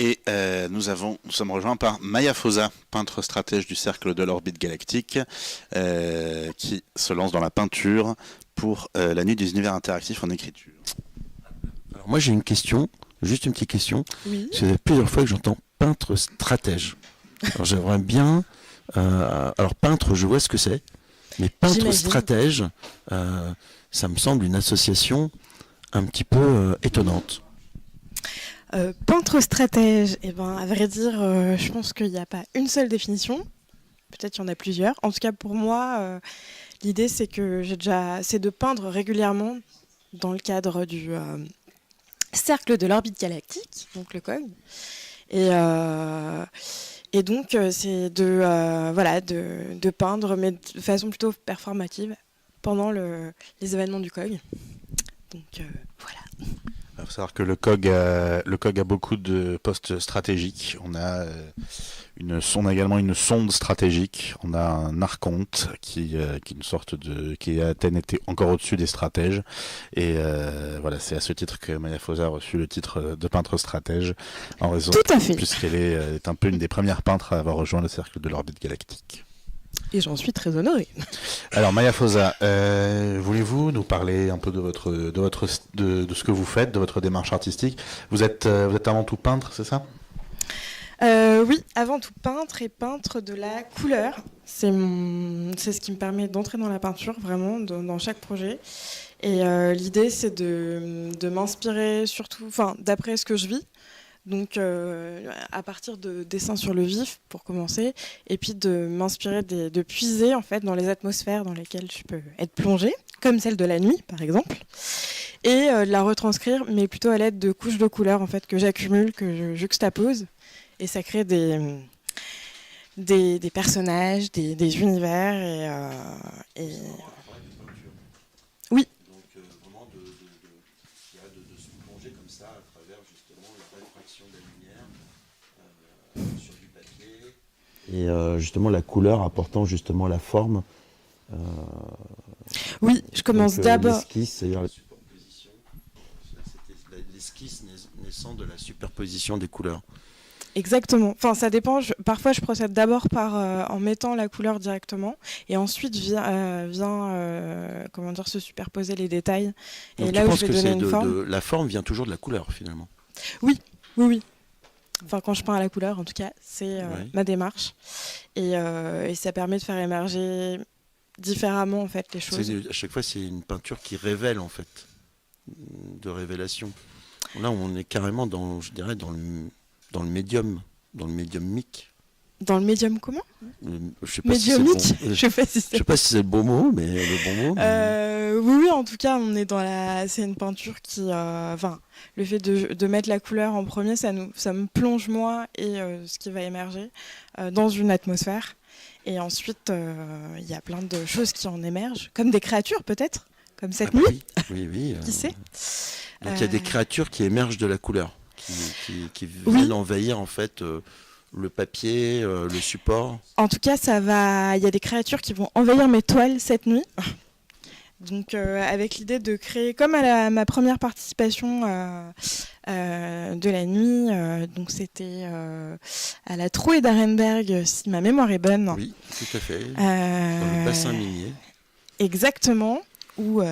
Et nous sommes rejoints par Maya Fosa, peintre stratège du Cercle de l'Orbite Galactique, qui se lance dans la peinture pour la nuit des univers interactifs en écriture. Alors moi j'ai une question, juste une petite question. Oui. C'est plusieurs fois que j'entends peintre stratège. Alors j'aimerais bien... alors peintre, je vois ce que c'est, mais peintre J'imagine. stratège, ça me semble une association un petit peu étonnante. Peintre stratège, eh ben, à vrai dire, je pense qu'il n'y a pas une seule définition. Peut-être qu'il y en a plusieurs. En tout cas, pour moi, l'idée, c'est que c'est de peindre régulièrement dans le cadre du Cercle de l'Orbite Galactique, donc le COG. Et donc, c'est de peindre, mais de façon plutôt performative, pendant les événements du COG. Donc, voilà. Il faut savoir que le COG a beaucoup de postes stratégiques. On a également une sonde stratégique. On a un archonte qui est une sorte qui à Athènes était encore au-dessus des stratèges. Et voilà, c'est à ce titre que Maya Fosa a reçu le titre de peintre stratège en raison, Tout à fait. puisqu'elle est un peu une des premières peintres à avoir rejoint le Cercle de l'Orbite Galactique. Et j'en suis très honorée. Alors Maya Fosa, voulez-vous nous parler un peu de ce que vous faites, de votre démarche artistique? Vous êtes avant tout peintre, c'est ça? Oui, avant tout peintre et peintre de la couleur. C'est ce qui me permet d'entrer dans la peinture, vraiment, dans chaque projet. Et l'idée, c'est de m'inspirer surtout, d'après ce que je vis. Donc, à partir de dessins sur le vif, pour commencer, et puis de m'inspirer, de puiser, en fait, dans les atmosphères dans lesquelles je peux être plongée, comme celle de la nuit, par exemple, et de la retranscrire, mais plutôt à l'aide de couches de couleurs, en fait, que j'accumule, que je juxtapose. Et ça crée des personnages, des univers. Oui. Donc vraiment de se plonger comme ça à travers justement la réfraction de la lumière sur du papier. Et justement la couleur apportant justement la forme. Oui, je commence d'abord. L'esquisse, c'est-à-dire la superposition. C'était l'esquisse naissant de la superposition des couleurs. Exactement. Enfin, ça dépend. Parfois, je procède d'abord en mettant la couleur directement, et ensuite vient se superposer les détails. Donc et là où je vais donner une forme. La forme vient toujours de la couleur finalement. Oui. Enfin, quand je peins à la couleur, en tout cas, c'est ma démarche, et ça permet de faire émerger différemment en fait les choses. À chaque fois, c'est une peinture qui révèle en fait, de révélation. Là, on est carrément dans le médium mic. Dans le médium comment? Je sais pas Médiumique. si Je sais pas si c'est le bon mot, mais le bon mot. Oui, en tout cas, on est c'est une peinture qui, le fait de mettre la couleur en premier, ça me plonge moi et ce qui va émerger dans une atmosphère. Et ensuite, il y a plein de choses qui en émergent, comme des créatures peut-être, comme cette nuit. Oui. Qui sait? Donc il y a des créatures qui émergent de la couleur, qui viennent envahir en fait le papier, le support. En tout cas, il y a des créatures qui vont envahir mes toiles cette nuit. Donc, avec l'idée de créer, comme ma première participation de la nuit, donc c'était à la Trouée d'Arenberg, si ma mémoire est bonne. Oui, tout à fait. Dans le bassin minier. Exactement, où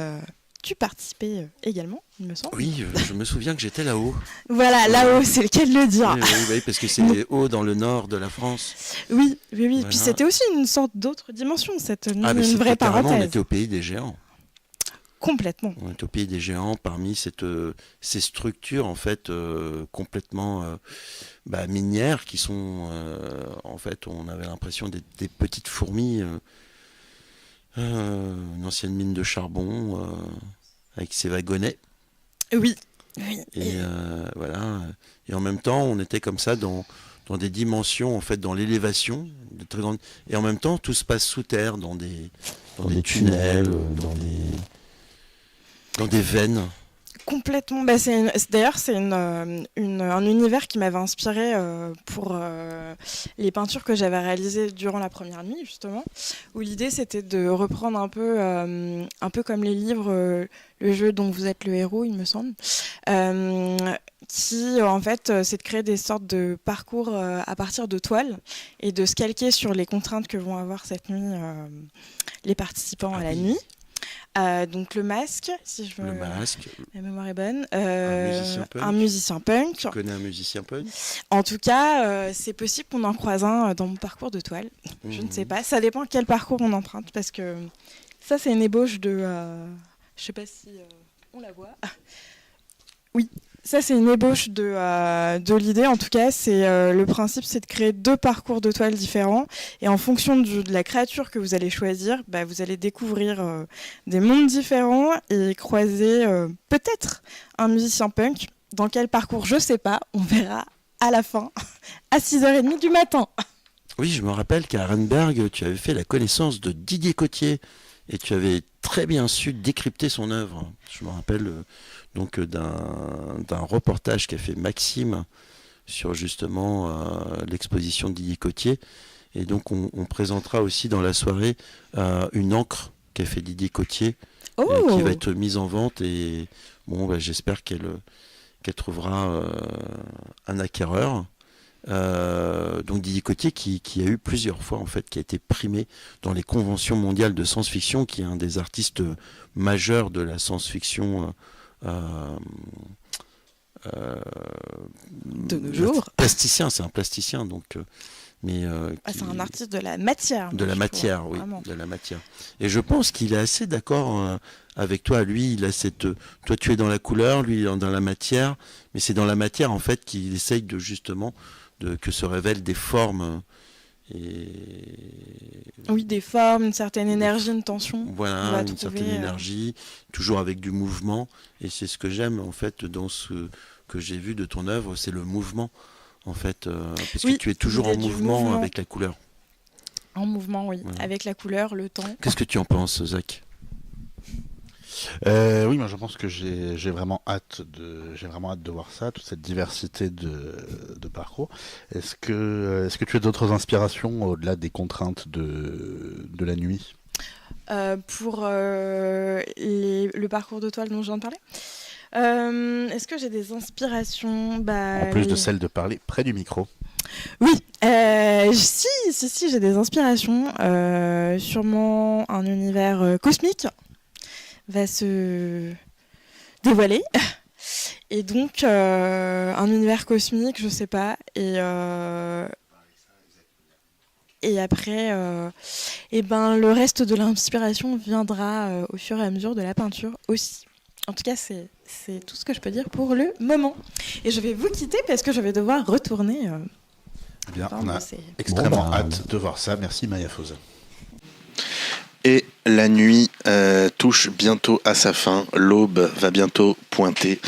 tu participais également, il me semble. Oui, je me souviens que j'étais là-haut. Voilà, là-haut, c'est le cas de le dire. Oui, parce que c'est haut dans le nord de la France. Oui. Voilà. Puis c'était aussi une sorte d'autre dimension, une vraie parenthèse. On parenthèse. était au pays des géants. Complètement. On est au pays des géants parmi ces structures en fait complètement minières qui sont en fait on avait l'impression des petites fourmis, une ancienne mine de charbon avec ses wagonnets. Oui. Et voilà. Et en même temps on était comme ça dans des dimensions en fait dans l'élévation très grande. Et en même temps tout se passe sous terre dans des tunnels, dans des veines. Complètement. Bah, d'ailleurs, c'est un univers qui m'avait inspiré pour les peintures que j'avais réalisées durant la première nuit, justement, où l'idée c'était de reprendre un peu comme les livres, le jeu dont vous êtes le héros, il me semble, qui en fait c'est de créer des sortes de parcours à partir de toiles et de se calquer sur les contraintes que vont avoir cette nuit les participants à la nuit. Donc le masque, si Le masque. la mémoire est bonne. Un musicien punk. Tu connais un musicien punk? En tout cas, c'est possible qu'on en croise un dans mon parcours de toile. Je ne sais pas. Ça dépend quel parcours on emprunte, parce que ça, c'est une ébauche de... je sais pas si on la voit. Oui. Ça, c'est une ébauche de l'idée. En tout cas, le principe, c'est de créer 2 parcours de toile différents. Et en fonction de la créature que vous allez choisir, vous allez découvrir des mondes différents et croiser peut-être un musicien punk. Dans quel parcours, je sais pas. On verra à la fin, à 6h30 du matin. Oui, je me rappelle qu'à Arenberg, tu avais fait la connaissance de Didier Cotier. Et tu avais très bien su décrypter son œuvre. Je me rappelle donc d'un reportage qu'a fait Maxime sur justement l'exposition de Didier Cotier. Et donc on présentera aussi dans la soirée une encre qu'a fait Didier Cotier qui va être mise en vente. Et bon, j'espère qu'elle trouvera un acquéreur. Donc Didier Cotier qui a eu plusieurs fois en fait, qui a été primé dans les conventions mondiales de science-fiction, qui est un des artistes majeurs de la science-fiction de nos jours. Plasticien, c'est un plasticien donc. C'est un artiste de la matière. De la matière, oui, vraiment. De la matière. Et je pense qu'il est assez d'accord avec toi. Lui, il a toi, tu es dans la couleur, lui, il est dans la matière, mais c'est dans la matière en fait qu'il essaye de justement que se révèlent des formes. Oui, des formes, une certaine énergie, une tension. Voilà, une certaine énergie, toujours avec du mouvement. Et c'est ce que j'aime en fait dans ce que j'ai vu de ton œuvre, c'est le mouvement. En fait, parce que tu es toujours en mouvement avec la couleur. En mouvement, oui, voilà. Avec la couleur, le temps. Qu'est-ce que tu en penses, Zach ? Oui, moi je pense que j'ai vraiment hâte de voir ça, toute cette diversité de parcours. Est-ce que tu as d'autres inspirations au-delà des contraintes de la nuit ? Pour le parcours de toile dont je viens de parler ? Est-ce que j'ai des inspirations en plus de celle de parler près du micro. Oui, si, j'ai des inspirations. Sûrement un univers cosmique va se dévoiler. Et donc, un univers cosmique, je sais pas. Et après, le reste de l'inspiration viendra au fur et à mesure de la peinture aussi. En tout cas, c'est tout ce que je peux dire pour le moment. Et je vais vous quitter parce que je vais devoir retourner. Bien, on a extrêmement hâte de voir ça. Merci Maya Fosa. Et la nuit touche bientôt à sa fin. L'aube va bientôt pointer.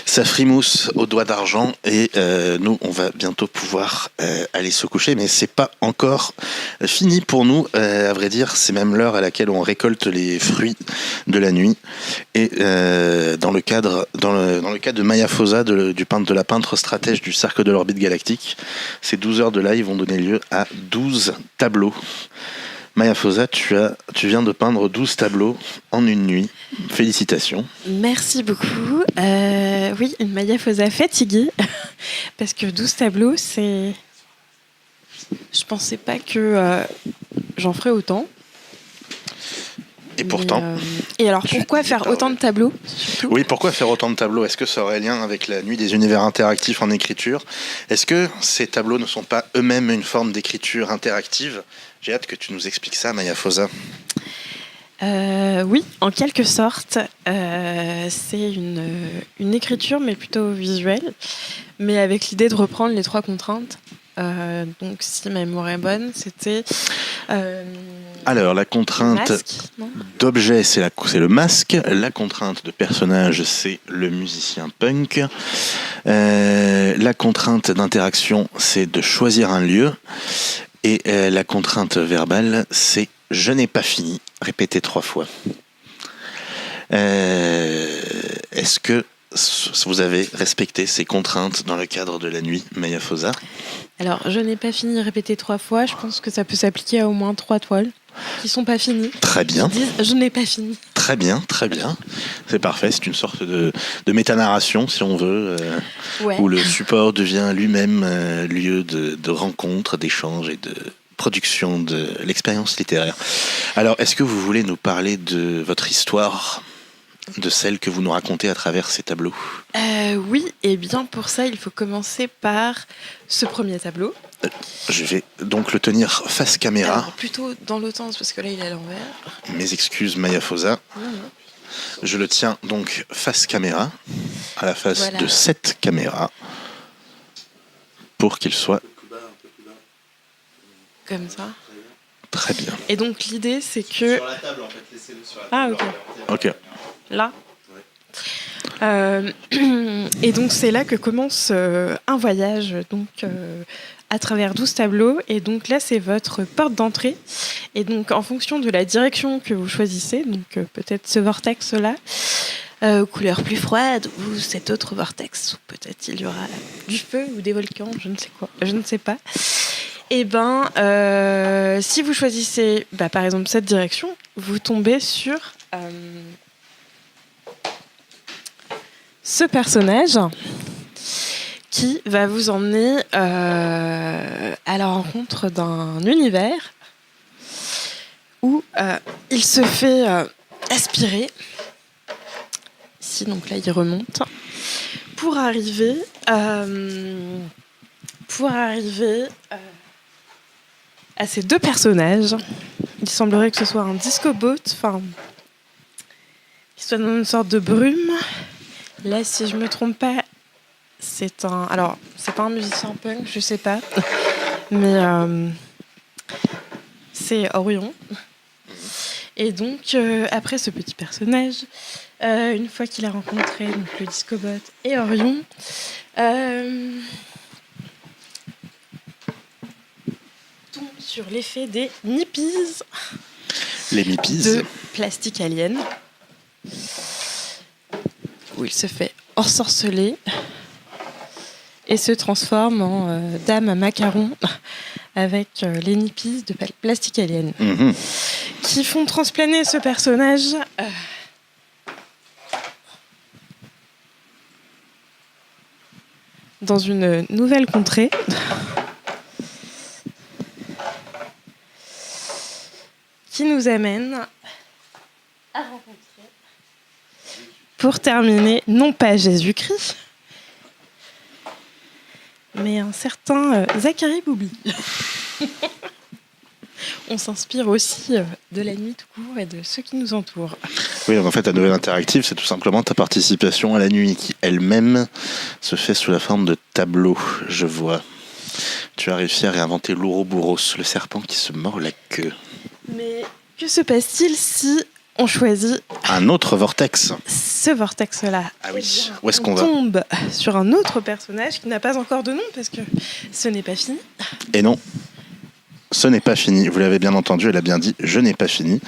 Ça frimousse aux doigts d'argent et nous, on va bientôt pouvoir aller se coucher. Mais c'est pas encore fini pour nous. À vrai dire, c'est même l'heure à laquelle on récolte les fruits de la nuit. Et dans le cas de Maya Fosa, de la peintre stratège du Cercle de l'Orbite Galactique, ces 12 heures de live vont donner lieu à 12 tableaux. Maya Fosa, tu viens de peindre 12 tableaux en une nuit. Félicitations. Merci beaucoup. Oui, une Maya Fosa fatiguée, parce que 12 tableaux, c'est... Je pensais pas que j'en ferais autant. Et pourtant... Et alors, pourquoi faire autant de tableaux ? Oui, pourquoi faire autant de tableaux ? Est-ce que ça aurait lien avec la nuit des univers interactifs en écriture ? Est-ce que ces tableaux ne sont pas eux-mêmes une forme d'écriture interactive ? J'ai hâte que tu nous expliques ça, Maya Fosa. Oui, en quelque sorte. C'est une écriture, mais plutôt visuelle, mais avec l'idée de reprendre les 3 contraintes. Donc, si ma mémoire est bonne, c'était... Alors, la contrainte d'objet, c'est le masque. La contrainte de personnage, c'est le musicien punk. La contrainte d'interaction, c'est de choisir un lieu. Et la contrainte verbale, c'est « je n'ai pas fini », répété 3 fois. Est-ce que vous avez respecté ces contraintes dans le cadre de la nuit, Maya Fosa? Alors, je n'ai pas fini de répéter 3 fois. Je pense que ça peut s'appliquer à au moins 3 toiles qui sont pas finies. Très bien. Qui disent je n'ai pas fini. Très bien, très bien. C'est parfait, c'est une sorte de métanarration, si on veut, Ouais. où le support devient lui-même lieu de rencontre, d'échange et de production de l'expérience littéraire. Alors, est-ce que vous voulez nous parler de votre histoire, de celle que vous nous racontez à travers ces tableaux? Oui, et bien pour ça, il faut commencer par ce premier tableau. Je vais donc le tenir face caméra. Alors, plutôt dans l'autre sens, parce que là, il est à l'envers. Mes excuses, Maya Fosa. Non. Je le tiens donc face caméra, à la face Voilà. de cette caméra, pour qu'il soit Comme ça. très bien. Et donc, l'idée, c'est que... Sur la table, en fait, laissez-le sur la Ah, table. ok. Ok. Là. Et donc c'est là que commence un voyage donc à travers 12 tableaux, et donc là c'est votre porte d'entrée, et donc en fonction de la direction que vous choisissez, donc peut-être ce vortex là, couleur plus froide, ou cet autre vortex, ou peut-être il y aura du feu ou des volcans, je ne sais pas. Et si vous choisissez par exemple cette direction, vous tombez sur ce personnage qui va vous emmener à la rencontre d'un univers où il se fait aspirer. Ici, donc là, il remonte pour arriver à ces 2 personnages. Il semblerait que ce soit un disco boat, enfin, qui soit dans une sorte de brume. Là, si je me trompe pas, c'est un... Alors, c'est pas un musicien punk, je sais pas. Mais c'est Orion. Et donc, après ce petit personnage, une fois qu'il a rencontré donc, le Discobot et Orion, tombe sur l'effet des Nippies. Les Mippies. De Plastic Alien, où il se fait ensorceler et se transforme en dame à macarons avec les Nippies de Plastic Alien, qui font transplaner ce personnage dans une nouvelle contrée. Qui nous amène à rencontrer, pour terminer, non pas Jésus-Christ, mais un certain Zachary Boubi. On s'inspire aussi de la nuit tout court et de ceux qui nous entourent. Oui, donc en fait, ta nouvelle interactive, c'est tout simplement ta participation à la nuit, qui elle-même se fait sous la forme de tableaux, je vois. Tu as réussi à réinventer l'Ouroboros, le serpent qui se mord la queue. Mais que se passe-t-il si on choisit un autre vortex? Ce vortex-là? Ah oui, Eh bien, où est-ce qu'on va? On tombe sur un autre personnage qui n'a pas encore de nom, parce que ce n'est pas fini. Et non, ce n'est pas fini. Vous l'avez bien entendu, elle a bien dit « je n'ai pas fini ».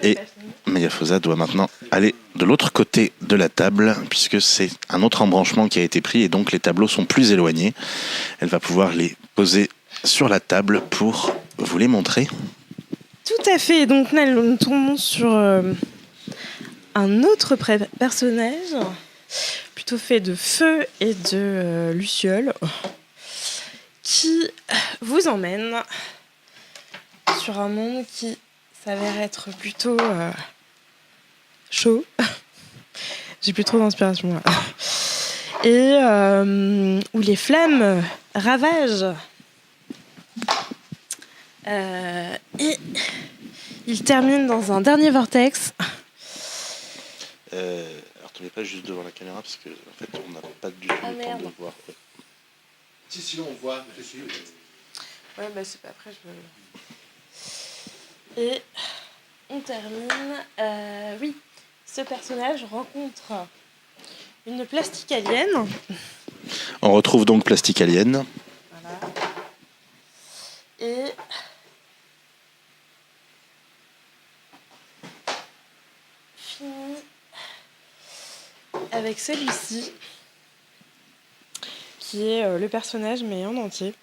Et Maya Fosa doit maintenant aller de l'autre côté de la table, puisque c'est un autre embranchement qui a été pris, et donc les tableaux sont plus éloignés. Elle va pouvoir les poser sur la table pour vous les montrer. Tout à fait. Donc là, nous tombons sur un autre personnage, plutôt fait de feu et de lucioles, qui vous emmène sur un monde qui s'avère être plutôt chaud. J'ai plus trop d'inspiration là. Et où les flammes ravagent. Et il termine dans un dernier vortex. Alors, tu n'es pas juste devant la caméra, parce que en fait, on n'a pas du tout le temps de voir. Ouais. Si, on voit. Ouais, bah c'est pas après, Et on termine. Oui, ce personnage rencontre une plastique alien. On retrouve donc Plastic Alien. Voilà. Et finit avec celui-ci, qui est le personnage, mais en entier.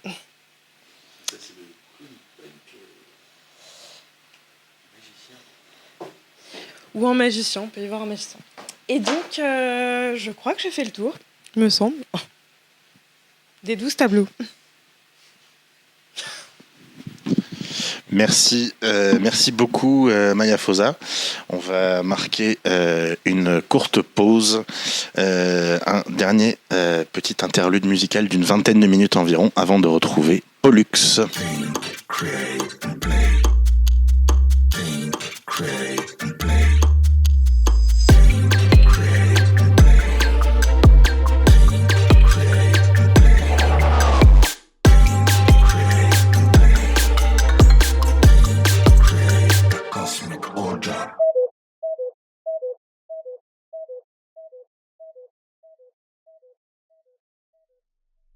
Ou un magicien, on peut y voir un magicien. Et donc, je crois que j'ai fait le tour, me semble, des 12 tableaux. Merci beaucoup Maya Fosa. On va marquer une courte pause, un dernier petit interlude musical d'une vingtaine de minutes environ avant de retrouver Pollux. Think, create and play. Think, create